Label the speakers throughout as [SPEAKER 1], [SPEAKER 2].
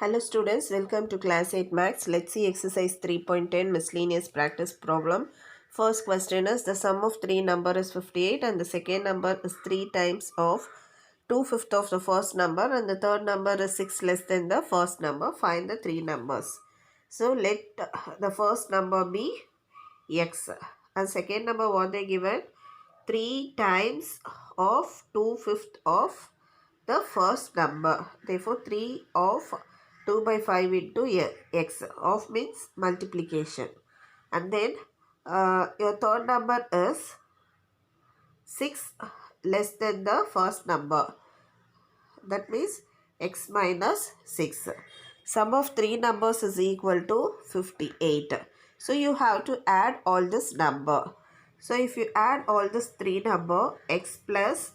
[SPEAKER 1] Hello students, welcome to class 8 maths. Let's see exercise 3.10 miscellaneous practice problem. First question is the sum of three number is 58 and the second number is 3 times of 2/5 of the first number and the third number is 6 less than the first number. Find the three numbers. So let the first number be x and second number what they given 3 times of 2/5 of the first number. Therefore 3 of 2 by 5 into x of means multiplication. And then your third number is 6 less than the first number. That means x minus 6. Sum of three numbers is equal to 58. So you have to add all this number. So if you add all this three number, x plus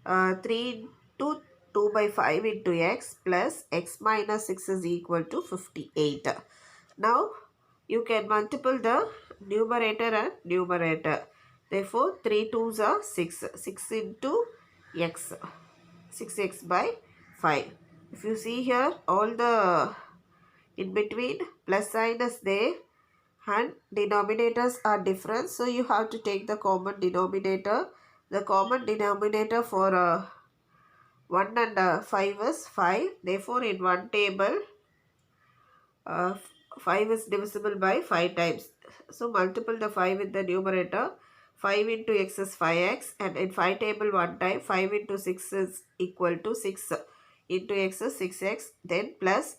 [SPEAKER 1] 3 into 2 by 5 into x plus x minus 6 is equal to 58. Now you can multiply the numerator and numerator. Therefore 3 2s are 6. 6 into x. 6x by 5. If you see here, all the in between plus sign is there and denominators are different. So you have to take the common denominator. The common denominator for 1 and 5 is 5. Therefore, in one table, uh, 5 is divisible by 5 times. So multiple the 5 with the numerator. 5 into x is 5x and in 5 table one time 5 into 6 is equal to 6 into x is 6x, then plus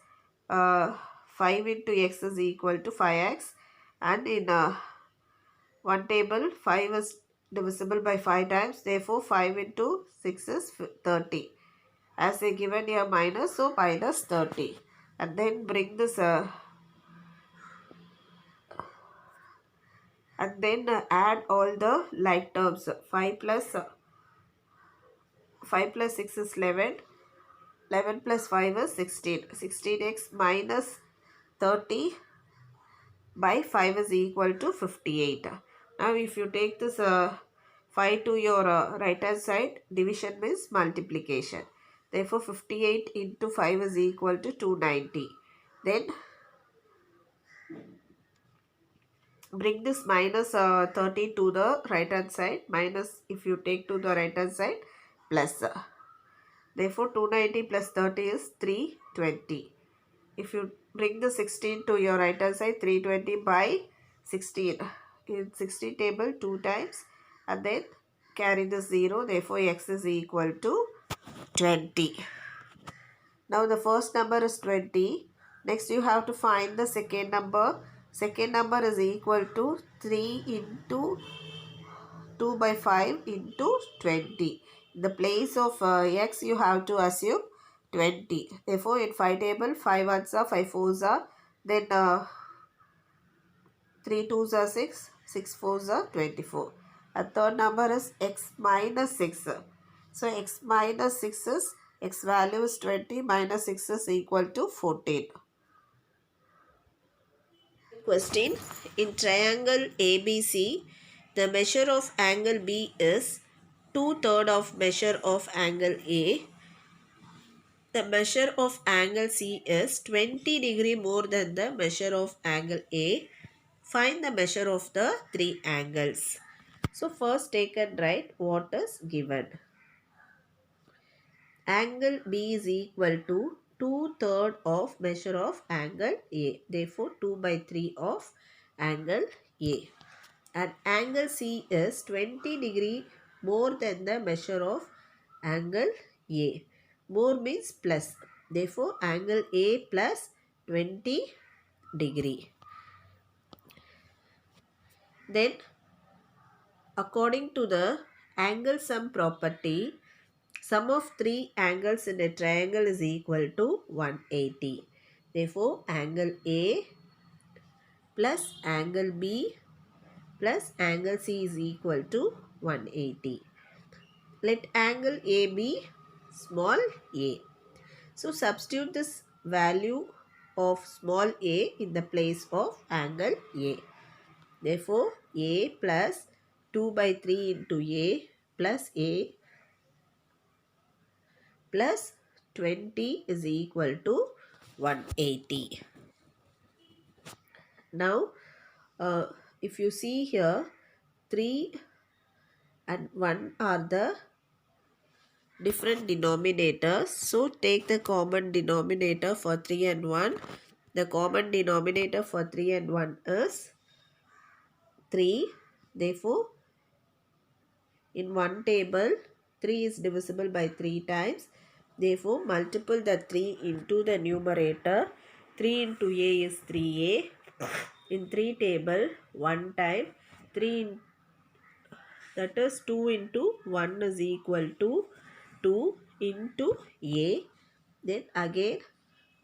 [SPEAKER 1] 5 into x is equal to 5x and in one table 5 is divisible by 5 times, therefore 5 into 6 is 30 as they given here minus, so minus 30 and then bring this and then add all the like terms. 5 plus 6 is 11. 11 plus 5 is 16. 16x minus 30 by 5 is equal to 58. Now if you take this 5 to your right hand side, division means multiplication. Therefore 58 into 5 is equal to 290. Then bring this minus 30 to the right hand side, minus if you take to the right hand side plus. Therefore 290 plus 30 is 320. If you bring the 16 to your right hand side, 320 by 16. In 16 table 2 times and then carry the 0. Therefore x is equal to 20. Now the first number is 20. Next you have to find the second number. Second number is equal to 3 into 2 by 5 into 20. In the place of x you have to assume 20. Therefore in 5 table 5 ones are 5 fours are, then 3 twos are 6, 6 fours are 24. A third number is x minus 6. So x minus 6 is, x value is 20 minus 6 is equal to 14. Question: in triangle ABC, the measure of angle B is 2/3 of measure of angle A. The measure of angle C is 20° more than the measure of angle A. Find the measure of the three angles. So first take and write what is given. Angle B is equal to 2/3 of measure of angle A. Therefore 2 by 3 of angle A. And angle C is 20° more than the measure of angle A. More means plus. Therefore angle A plus 20°. Then according to the angle sum property, sum of three angles in a triangle is equal to 180. Therefore angle A plus angle B plus angle C is equal to 180. Let angle A be small a. So substitute this value of small a in the place of angle A. Therefore A plus 2 by 3 into A plus A plus 20 is equal to 180. Now, if you see here, 3 and 1 are the different denominators. So, take the common denominator for 3 and 1. The common denominator for 3 and 1 is 3. Therefore, in one table, 3 is divisible by 3 times. Therefore, multiple the 3 into the numerator. 3 into a is 3a. In 3 table, 1 time. 3 that is 2 into 1 is equal to 2 into a. Then again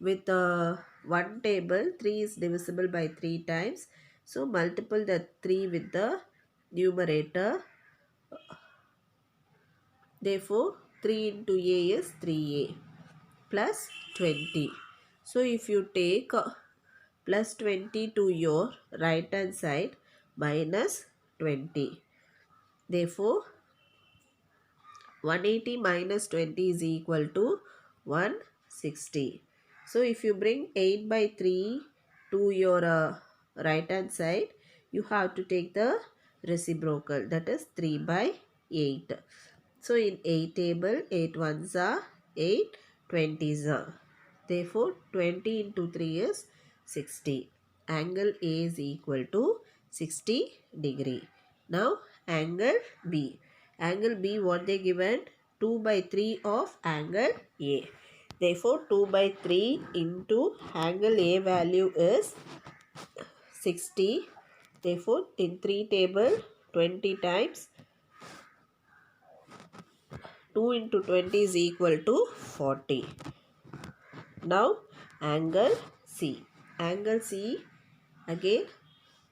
[SPEAKER 1] with 1 table, 3 is divisible by 3 times. So, multiple the 3 with the numerator. Therefore, 3 into a is 3a plus 20. So, if you take plus 20 to your right hand side minus 20. Therefore, 180 minus 20 is equal to 160. So, if you bring 8 by 3 to your right hand side, you have to take the reciprocal, that is 3 by 8. So, in 8 table, 8 ones are 8, 20s are. Therefore, 20 into 3 is 60. Angle A is equal to 60 degree. Now, angle B. Angle B, what they given? 2 by 3 of angle A. Therefore, 2 by 3 into angle A value is 60. Therefore, in 3 table, 20 times 2 into 20 is equal to 40. Now, angle C. Angle C, again,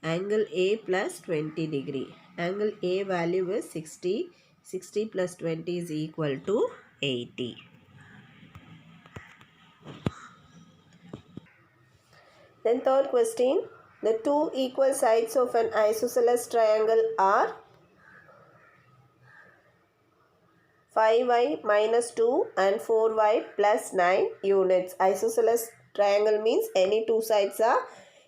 [SPEAKER 1] angle A plus 20 degree. Angle A value is 60. 60 plus 20 is equal to 80. Then third question. The two equal sides of an isosceles triangle are 5y minus 2 and 4y plus 9 units. Isosceles triangle means any two sides are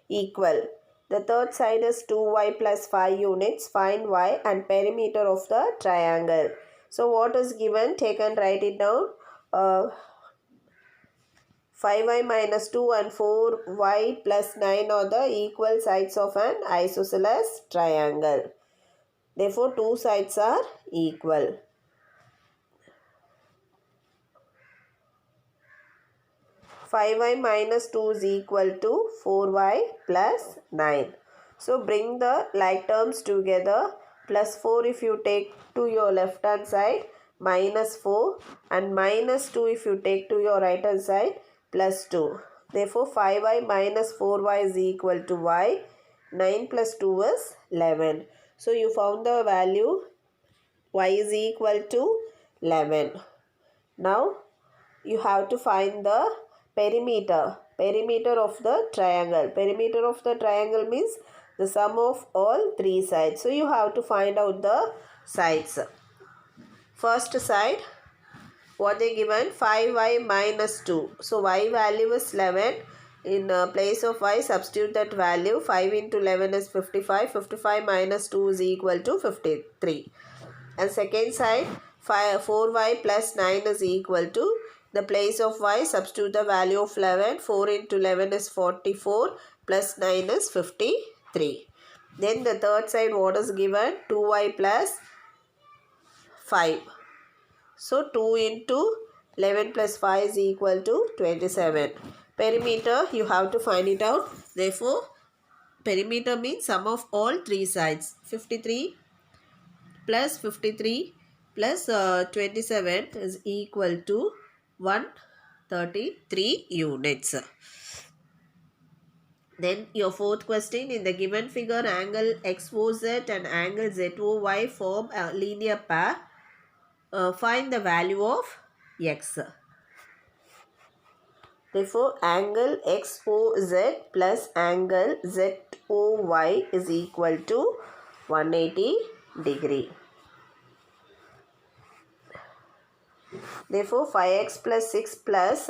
[SPEAKER 1] equal. The third side is 2y plus 5 units. Find y and perimeter of the triangle. So what is given? Take and write it down. 5y minus 2 and 4y plus 9 are the equal sides of an isosceles triangle. Therefore, two sides are equal. 5y minus 2 is equal to 4y plus 9. So, bring the like terms together. Plus 4 if you take to your left hand side, minus 4, and minus 2 if you take to your right hand side, plus 2. Therefore, 5y minus 4y is equal to y. 9 plus 2 is 11. So, you found the value y is equal to 11. Now, you have to find the perimeter of the triangle. Perimeter of the triangle means the sum of all three sides. So, you have to find out the sides. First side, what they given? 5y minus 2. So, y value is 11. In place of y, substitute that value. 5 into 11 is 55. 55 minus 2 is equal to 53. And second side, 4y plus 9 is equal to, the place of y, substitute the value of 11. 4 into 11 is 44. Plus 9 is 53. Then the third side, what is given? 2y plus 5. So, 2 into 11 plus 5 is equal to 27. Perimeter, you have to find it out. Therefore, perimeter means sum of all three sides. 53 plus 53 plus 27 is equal to 133 units. Then your fourth question, in the given figure, angle XOZ and angle ZOY form a linear pair. Find the value of X. Therefore, angle XOZ plus angle ZOY is equal to 180 degree. Therefore, 5x plus 6 plus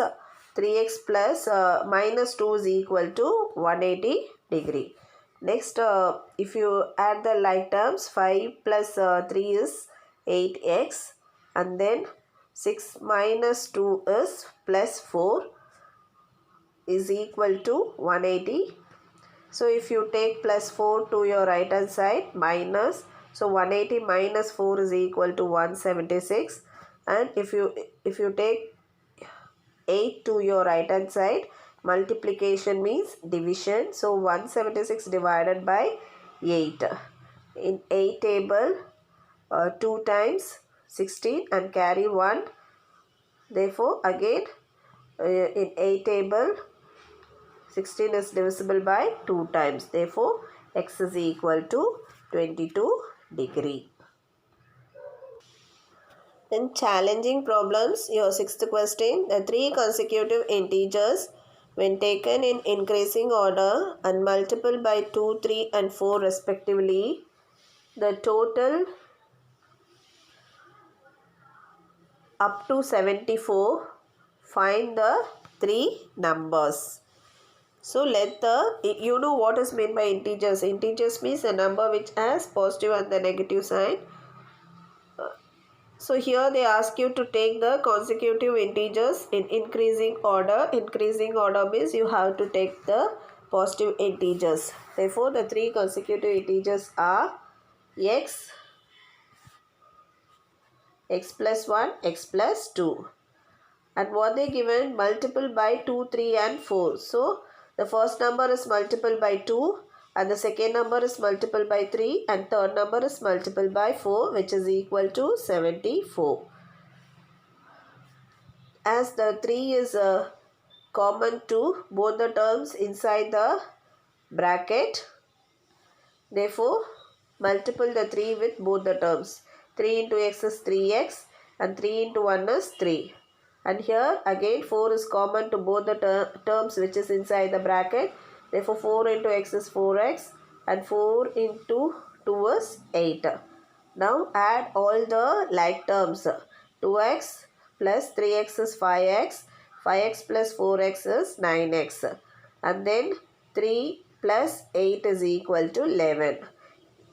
[SPEAKER 1] 3x plus minus 2 is equal to 180 degree. Next, if you add the like terms, 5 plus 3 is 8x, and then 6 minus 2 is plus 4 is equal to 180. So if you take plus 4 to your right hand side, minus, so 180 minus 4 is equal to 176, and if you take 8 to your right hand side, multiplication means division, so 176 divided by 8. In 8 table, 2 times 16 and carry 1. Therefore again, in 8 table, 16 is divisible by 2 times. Therefore x is equal to 22 degree. In challenging problems, your sixth question, the three consecutive integers when taken in increasing order and multiplied by 2, 3 and 4 respectively, the total up to 74, find the three numbers. So let you know what is meant by integers. Integers means a number which has positive and the negative sign. So here they ask you to take the consecutive integers in increasing order. Increasing order means you have to take the positive integers. Therefore, the three consecutive integers are x, x plus 1, x plus 2. And what they given? Multiple by 2, 3 and 4. So, the first number is multiple by 2. And the second number is multiplied by 3 and third number is multiplied by 4, which is equal to 74. As the 3 is common to both the terms inside the bracket, therefore multiply the 3 with both the terms. 3 into x is 3x and 3 into 1 is 3. And here again 4 is common to both the terms which is inside the bracket. Therefore 4 into x is 4x and 4 into 2 is 8. Now add all the like terms. 2x plus 3x is 5x. 5x plus 4x is 9x. And then 3 plus 8 is equal to 11.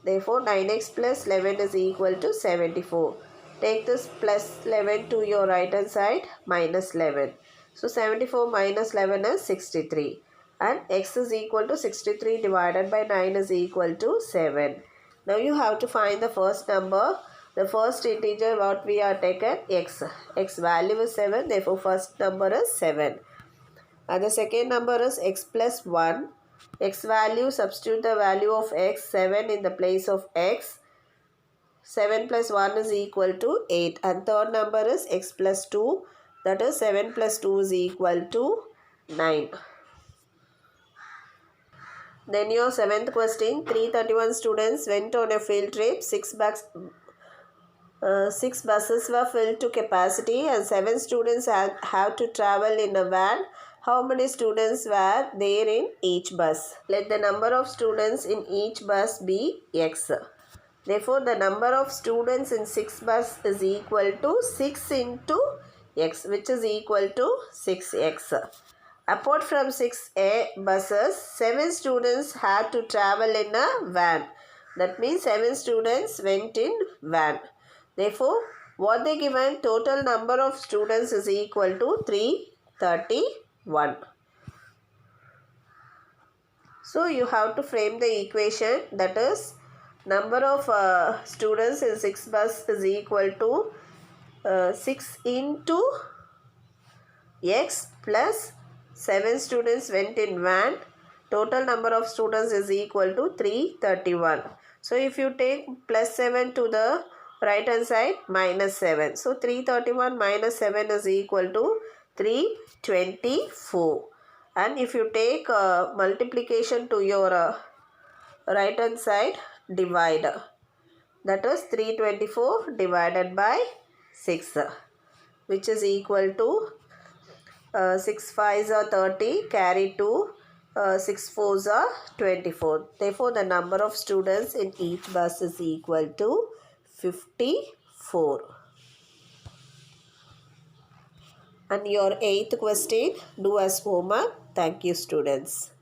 [SPEAKER 1] Therefore 9x plus 11 is equal to 74. Take this plus 11 to your right hand side, minus 11. So 74 minus 11 is 63. And x is equal to 63 divided by 9 is equal to 7. Now you have to find the first number. The first integer what we are taken, x. X value is 7. Therefore first number is 7. And the second number is x plus 1. X value, substitute the value of x, 7 in the place of x. 7 plus 1 is equal to 8. And third number is x plus 2. That is 7 plus 2 is equal to 9. Then your seventh question, 331 students went on a field trip. 6 buses were filled to capacity and 7 students have to travel in a van. How many students were there in each bus? Let the number of students in each bus be x. Therefore, the number of students in 6 bus is equal to 6 into x, which is equal to 6x. Apart from 6 buses, 7 students had to travel in a van. That means 7 students went in van. Therefore, what they given, total number of students is equal to 331. So, you have to frame the equation, that is number of students in 6 bus is equal to 6 into x plus 7 students went in van. Total number of students is equal to 331. So, if you take plus 7 to the right hand side, minus 7. So, 331 minus 7 is equal to 324. And if you take multiplication to your right hand side, divide. That is 324 divided by 6, which is equal to 6 5s are 30, carry 2, 6 4s are 24. Therefore, the number of students in each bus is equal to 54. And your eighth question, do as homework. Thank you, students.